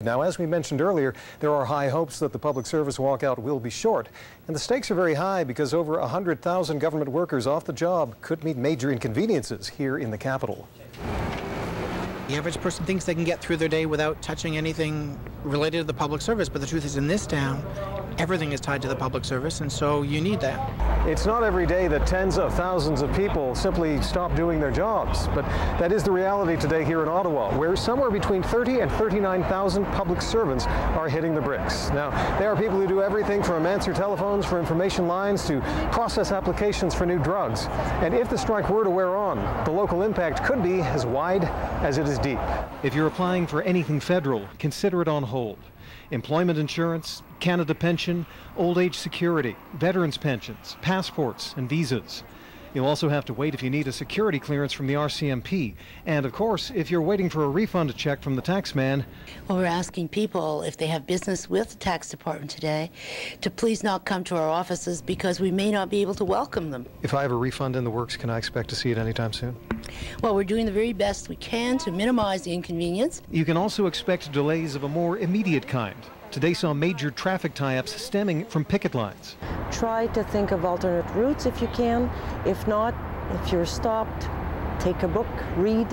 Now, as we mentioned earlier, there are high hopes that the public service walkout will be short. And the stakes are very high because over 100,000 government workers off the job could meet major inconveniences here in the capital. The average person thinks they can get through their day without touching anything related to the public service, but the truth is, in this town, everything is tied to the public service, and so you need that. It's not every day that tens of thousands of people simply stop doing their jobs, but that is the reality today here in Ottawa, where somewhere between 30 and 39,000 public servants are hitting the bricks. Now, there are people who do everything from answer telephones for information lines to process applications for new drugs. And if the strike were to wear on, the local impact could be as wide as it is deep. If you're applying for anything federal, consider it on hold. Employment insurance, Canada pension, old age security, veterans pensions, passports and visas. You'll also have to wait if you need a security clearance from the RCMP. And of course, if you're waiting for a refund check from the taxman. Well, we're asking people, if they have business with the tax department today, to please not come to our offices because we may not be able to welcome them. If I have a refund in the works, can I expect to see it anytime soon? Well, we're doing the very best we can to minimize the inconvenience. You can also expect delays of a more immediate kind. Today saw major traffic tie-ups stemming from picket lines. Try to think of alternate routes if you can. If not, if you're stopped, take a book, read,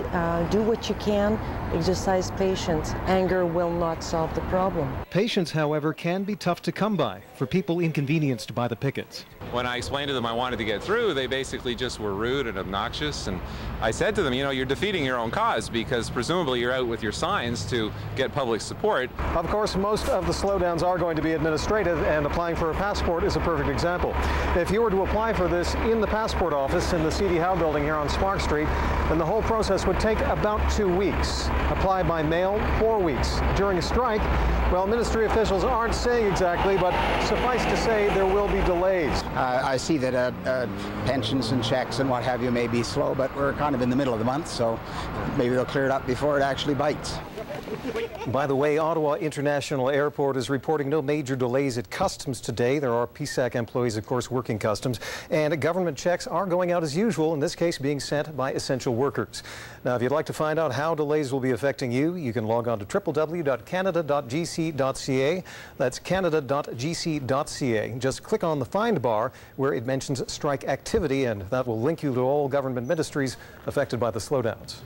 do what you can, exercise patience. Anger will not solve the problem. Patience, however, can be tough to come by for people inconvenienced by the pickets. When I explained to them I wanted to get through, they basically just were rude and obnoxious. And I said to them, you know, you're defeating your own cause because presumably you're out with your signs to get public support. Of course, most of the slowdowns are going to be administrative, and applying for a passport is a perfect example. If you were to apply for this in the passport office in the C.D. Howe building here on Spark Street, then the whole process would take about 2 weeks. Apply by mail, 4 weeks. During a strike, well, ministry officials aren't saying exactly, but suffice to say there will be delays. I see that pensions and checks and what have you may be slow, but we're kind of in the middle of the month, so maybe they'll clear it up before it actually bites. By the way, Ottawa International Airport is reporting no major delays at customs today. There are PSAC employees, of course, working customs, and government checks are going out as usual, in this case being sent by essential workers. Now, if you'd like to find out how delays will be affecting you, you can log on to www.canada.gc.ca. That's canada.gc.ca. Just click on the Find bar where it mentions strike activity, and that will link you to all government ministries affected by the slowdowns.